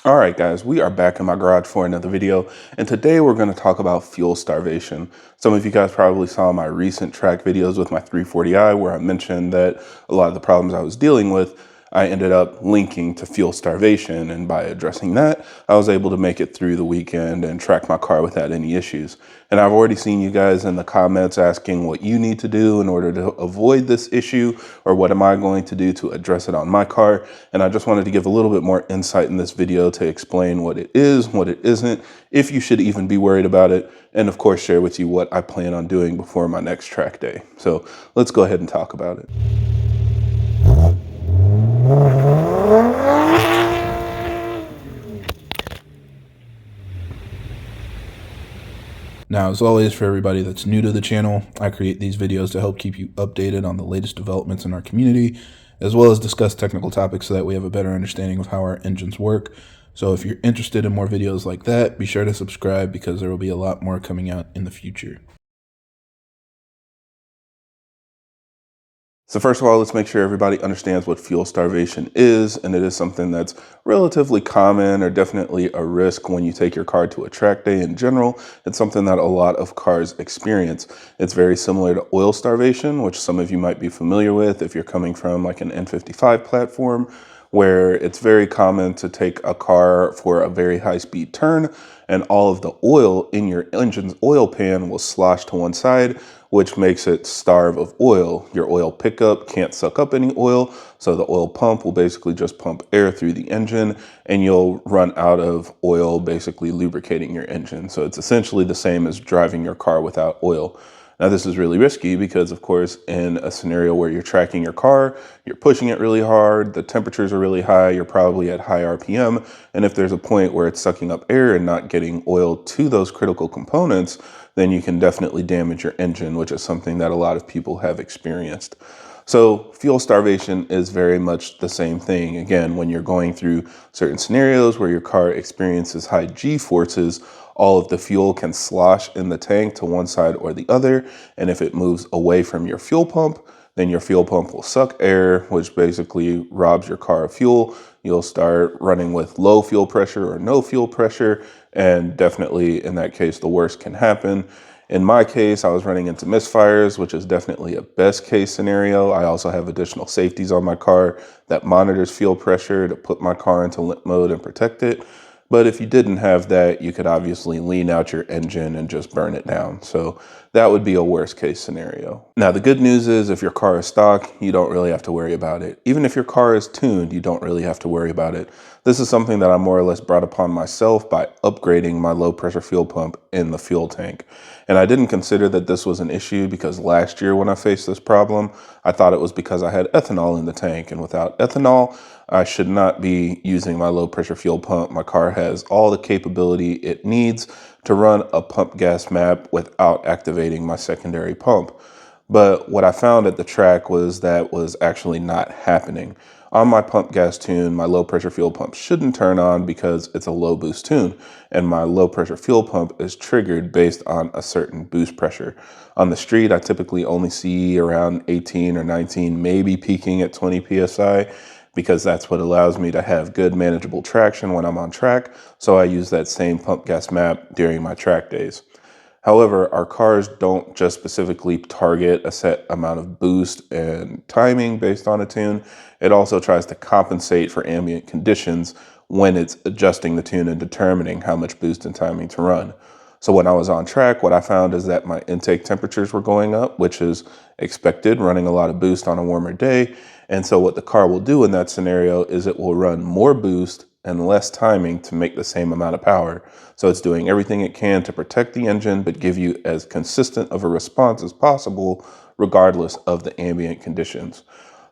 All right, guys, we are back in my garage for another video, and today we're going to talk about fuel starvation. Some of you guys probably saw my recent track videos with my 340i where I mentioned that a lot of the problems I was dealing with, I ended up linking to fuel starvation, and by addressing that, I was able to make it through the weekend and track my car without any issues. And I've already seen you guys in the comments asking what you need to do in order to avoid this issue, or what am I going to do to address it on my car. And I just wanted to give a little bit more insight in this video to explain what it is, what it isn't, if you should even be worried about it, and of course share with you what I plan on doing before my next track day. So let's go ahead and talk about it. Now, as always, for everybody that's new to the channel, I create these videos to help keep you updated on the latest developments in our community, as well as discuss technical topics so that we have a better understanding of how our engines work. So if you're interested in more videos like that, be sure to subscribe because there will be a lot more coming out in the future. So first of all, let's make sure everybody understands what fuel starvation is, and it is something that's relatively common or definitely a risk when you take your car to a track day in general. It's something that a lot of cars experience. It's very similar to oil starvation, which some of you might be familiar with if you're coming from like an N55 platform, where it's very common to take a car for a very high speed turn and all of the oil in your engine's oil pan will slosh to one side, which makes it starve of oil. Your oil pickup can't suck up any oil, so the oil pump will basically just pump air through the engine and you'll run out of oil, basically lubricating your engine. So it's essentially the same as driving your car without oil. Now, this is really risky because, of course, in a scenario where you're tracking your car, you're pushing it really hard, the temperatures are really high, you're probably at high RPM, and if there's a point where it's sucking up air and not getting oil to those critical components, then you can definitely damage your engine, which is something that a lot of people have experienced. So fuel starvation is very much the same thing. Again, when you're going through certain scenarios where your car experiences high G forces, all of the fuel can slosh in the tank to one side or the other. And if it moves away from your fuel pump, then your fuel pump will suck air, which basically robs your car of fuel. You'll start running with low fuel pressure or no fuel pressure. And definitely in that case, the worst can happen. In my case, I was running into misfires, which is definitely a best case scenario. I also have additional safeties on my car that monitors fuel pressure to put my car into limp mode and protect it. But if you didn't have that, you could obviously lean out your engine and just burn it down. So that would be a worst case scenario. Now, the good news is if your car is stock, you don't really have to worry about it. Even if your car is tuned, you don't really have to worry about it. This is something that I more or less brought upon myself by upgrading my low pressure fuel pump in the fuel tank. And I didn't consider that this was an issue because last year when I faced this problem, I thought it was because I had ethanol in the tank. And without ethanol, I should not be using my low pressure fuel pump. My car has all the capability it needs to run a pump gas map without activating my secondary pump. But what I found at the track was that was actually not happening. On my pump gas tune, my low pressure fuel pump shouldn't turn on because it's a low boost tune, and my low pressure fuel pump is triggered based on a certain boost pressure. On the street, I typically only see around 18 or 19, maybe peaking at 20 PSI, because that's what allows me to have good manageable traction when I'm on track. So I use that same pump gas map during my track days. However, our cars don't just specifically target a set amount of boost and timing based on a tune. It also tries to compensate for ambient conditions when it's adjusting the tune and determining how much boost and timing to run. So when I was on track, what I found is that my intake temperatures were going up, which is expected, running a lot of boost on a warmer day. And so what the car will do in that scenario is it will run more boost and less timing to make the same amount of power. So it's doing everything it can to protect the engine, but give you as consistent of a response as possible, regardless of the ambient conditions.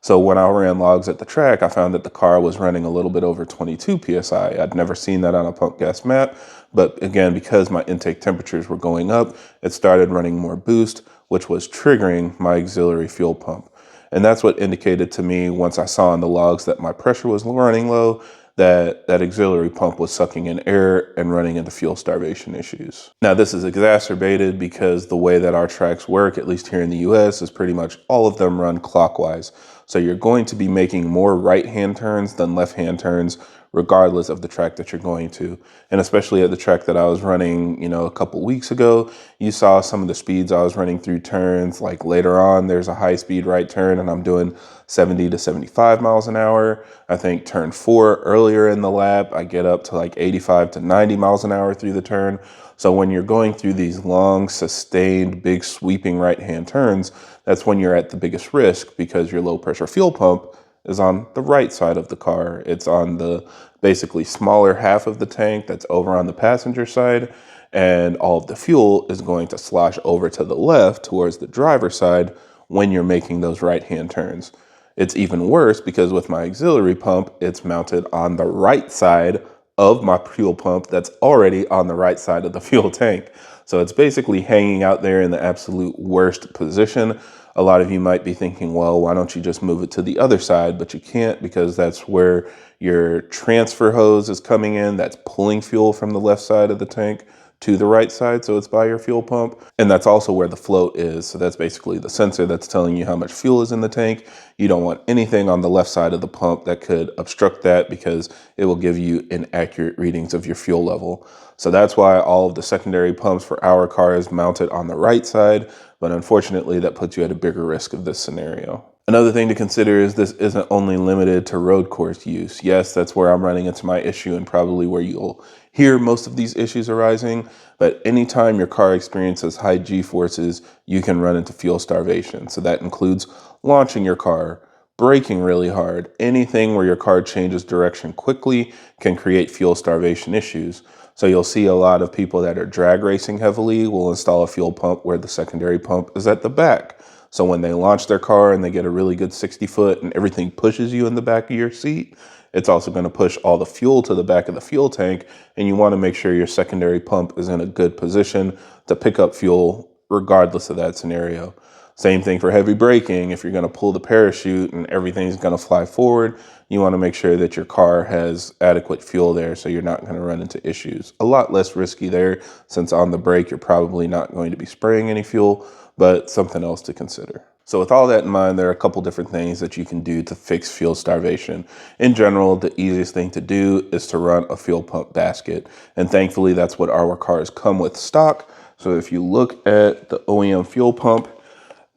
So when I ran logs at the track, I found that the car was running a little bit over 22 PSI. I'd never seen that on a pump gas map, but again, because my intake temperatures were going up, it started running more boost, which was triggering my auxiliary fuel pump. And that's what indicated to me once I saw in the logs that my pressure was running low, that auxiliary pump was sucking in air and running into fuel starvation issues. Now, this is exacerbated because the way that our tracks work, at least here in the US, is pretty much all of them run clockwise. So you're going to be making more right-hand turns than left-hand turns, regardless of the track that you're going to. And especially at the track that I was running, a couple weeks ago, you saw some of the speeds I was running through turns. Like later on, there's a high speed right turn and I'm doing 70 to 75 miles an hour. I think turn 4 earlier in the lap, I get up to like 85 to 90 miles an hour through the turn. So when you're going through these long, sustained, big sweeping right-hand turns, that's when you're at the biggest risk because your low pressure fuel pump is on the right side of the car. It's on the basically smaller half of the tank that's over on the passenger side, and all of the fuel is going to slosh over to the left towards the driver's side when you're making those right-hand turns. It's even worse because with my auxiliary pump, it's mounted on the right side of my fuel pump that's already on the right side of the fuel tank. So it's basically hanging out there in the absolute worst position. A lot of you might be thinking, well, why don't you just move it to the other side? But you can't, because that's where your transfer hose is coming in. That's pulling fuel from the left side of the tank to the right side, so it's by your fuel pump. And that's also where the float is. So that's basically the sensor that's telling you how much fuel is in the tank. You don't want anything on the left side of the pump that could obstruct that, because it will give you inaccurate readings of your fuel level. So that's why all of the secondary pumps for our car is mounted on the right side, but unfortunately that puts you at a bigger risk of this scenario. Another thing to consider is this isn't only limited to road course use. Yes, that's where I'm running into my issue and probably where you'll hear most of these issues arising, but anytime your car experiences high G-forces, you can run into fuel starvation. So that includes launching your car, braking really hard. Anything where your car changes direction quickly can create fuel starvation issues. So you'll see a lot of people that are drag racing heavily will install a fuel pump where the secondary pump is at the back. So when they launch their car and they get a really good 60 foot and everything pushes you in the back of your seat, it's also going to push all the fuel to the back of the fuel tank. And you want to make sure your secondary pump is in a good position to pick up fuel regardless of that scenario. Same thing for heavy braking. If you're going to pull the parachute and everything's going to fly forward, you want to make sure that your car has adequate fuel there so you're not going to run into issues. A lot less risky there, since on the brake you're probably not going to be spraying any fuel, but something else to consider. So with all that in mind, there are a couple different things that you can do to fix fuel starvation. In general, the easiest thing to do is to run a fuel pump basket. And thankfully, that's what our cars come with stock. So if you look at the OEM fuel pump,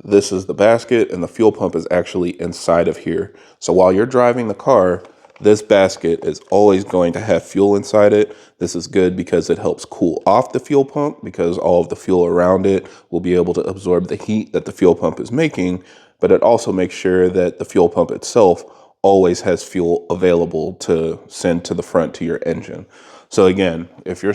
this is the basket and the fuel pump is actually inside of here. So while you're driving the car, this basket is always going to have fuel inside it. This is good because it helps cool off the fuel pump, because all of the fuel around it will be able to absorb the heat that the fuel pump is making, but it also makes sure that the fuel pump itself always has fuel available to send to the front to your engine. So again, if you're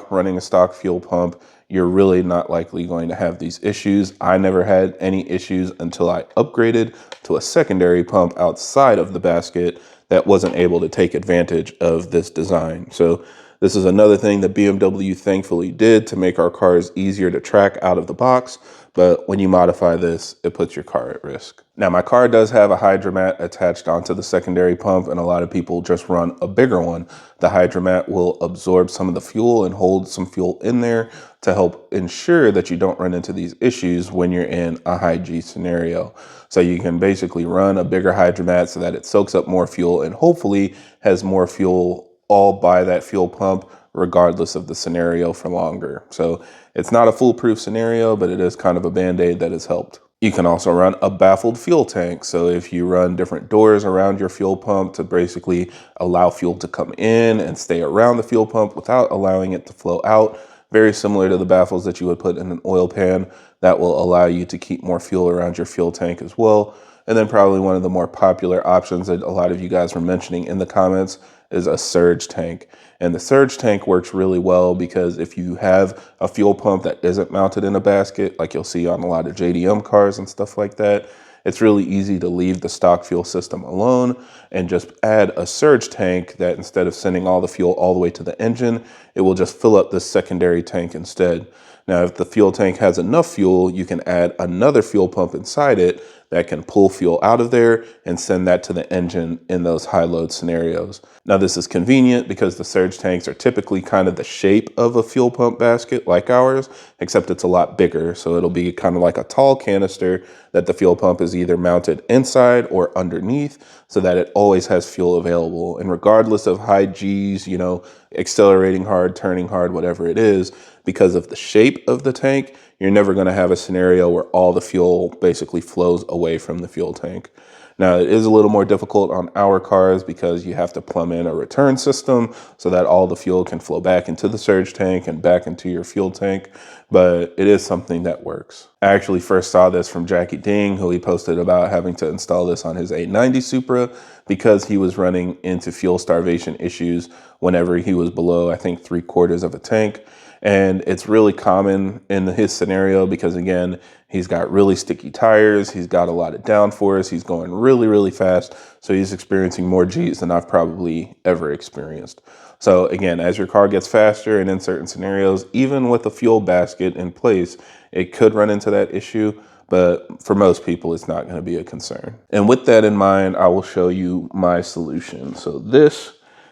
running a stock fuel pump, you're really not likely going to have these issues. I never had any issues until I upgraded to a secondary pump outside of the basket that wasn't able to take advantage of this design. So this is another thing that BMW thankfully did to make our cars easier to track out of the box. But when you modify this, it puts your car at risk. Now, my car does have a Hydramat attached onto the secondary pump, and a lot of people just run a bigger one. The Hydramat will absorb some of the fuel and hold some fuel in there to help ensure that you don't run into these issues when you're in a high G scenario. So you can basically run a bigger Hydramat so that it soaks up more fuel and hopefully has more fuel all by that fuel pump, regardless of the scenario, for longer. So it's not a foolproof scenario, but it is kind of a band-aid that has helped. You can also run a baffled fuel tank. So if you run different doors around your fuel pump to basically allow fuel to come in and stay around the fuel pump without allowing it to flow out, very similar to the baffles that you would put in an oil pan, that will allow you to keep more fuel around your fuel tank as well. And then probably one of the more popular options that a lot of you guys were mentioning in the comments is a surge tank. And the surge tank works really well because if you have a fuel pump that isn't mounted in a basket, like you'll see on a lot of JDM cars and stuff like that, it's really easy to leave the stock fuel system alone and just add a surge tank that, instead of sending all the fuel all the way to the engine, it will just fill up this secondary tank instead. Now, if the fuel tank has enough fuel, you can add another fuel pump inside it that can pull fuel out of there and send that to the engine in those high load scenarios. Now, this is convenient because the surge tanks are typically kind of the shape of a fuel pump basket like ours, except it's a lot bigger. So it'll be kind of like a tall canister that the fuel pump is either mounted inside or underneath, so that it always has fuel available. And regardless of high G's, you know, accelerating hard, turning hard, whatever it is, because of the shape of the tank, you're never going to have a scenario where all the fuel basically flows away from the fuel tank. Now, it is a little more difficult on our cars because you have to plumb in a return system so that all the fuel can flow back into the surge tank and back into your fuel tank, but it is something that works. I actually first saw this from Jackie Ding, who he posted about having to install this on his 890 Supra because he was running into fuel starvation issues whenever he was below, I think, 3/4 of a tank. And it's really common in his scenario because, again, he's got really sticky tires. He's got a lot of downforce. He's going really, really fast. So he's experiencing more G's than I've probably ever experienced. So again, as your car gets faster and in certain scenarios, even with a fuel basket in place, it could run into that issue. But for most people, it's not going to be a concern. And with that in mind, I will show you my solution. So this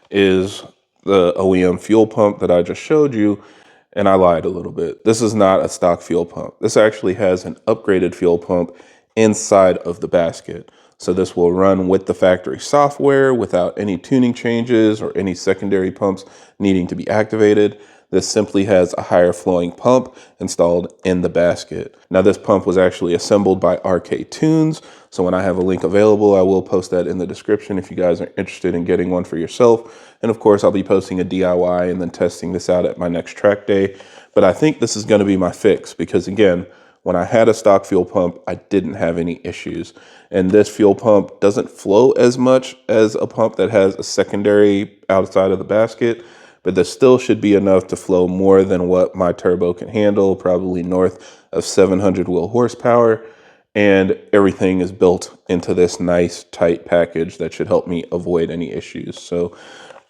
is the OEM fuel pump that I just showed you. And I lied a little bit. This is not a stock fuel pump. This actually has an upgraded fuel pump inside of the basket. So this will run with the factory software without any tuning changes or any secondary pumps needing to be activated. This simply has a higher flowing pump installed in the basket. Now this pump was actually assembled by RK Tunes. So when I have a link available, I will post that in the description if you guys are interested in getting one for yourself. And of course, I'll be posting a DIY and then testing this out at my next track day. But I think this is going to be my fix because, again, when I had a stock fuel pump, I didn't have any issues. And this fuel pump doesn't flow as much as a pump that has a secondary outside of the basket, but there still should be enough to flow more than what my turbo can handle, probably north of 700 wheel horsepower. And everything is built into this nice tight package that should help me avoid any issues. So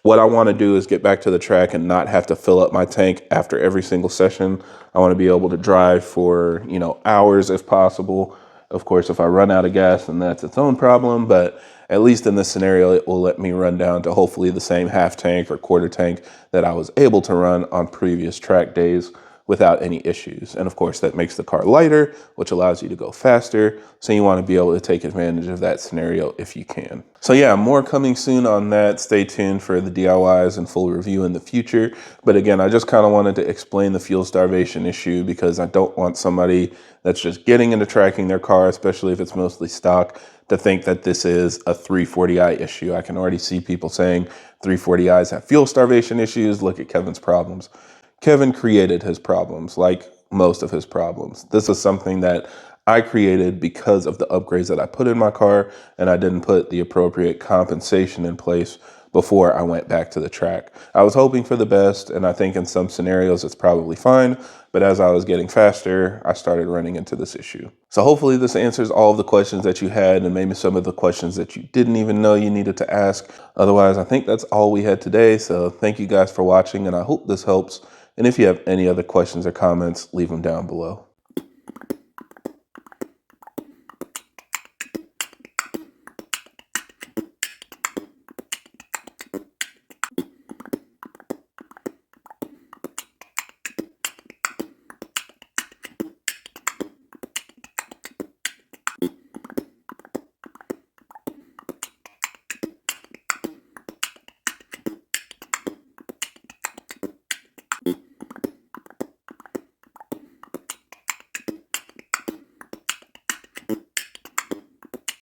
what I want to do is get back to the track and not have to fill up my tank after every single session. I want to be able to drive for, you know, hours if possible. Of course, if I run out of gas, then that's its own problem. But at least in this scenario, it will let me run down to hopefully the same half tank or quarter tank that I was able to run on previous track days without any issues. And of course, that makes the car lighter, which allows you to go faster. So you want to be able to take advantage of that scenario if you can. So yeah, more coming soon on that. Stay tuned for the DIYs and full review in the future. But again, I just kind of wanted to explain the fuel starvation issue because I don't want somebody that's just getting into tracking their car, especially if it's mostly stock, to think that this is a 340i issue. I can already see people saying 340i's have fuel starvation issues. Look at Kevin's problems. Kevin created his problems, like most of his problems. This is something that I created because of the upgrades that I put in my car, and I didn't put the appropriate compensation in place before I went back to the track. I was hoping for the best, and I think in some scenarios it's probably fine, but as I was getting faster, I started running into this issue. So hopefully this answers all of the questions that you had and maybe some of the questions that you didn't even know you needed to ask. Otherwise, I think that's all we had today. So thank you guys for watching, and I hope this helps. And if you have any other questions or comments, leave them down below.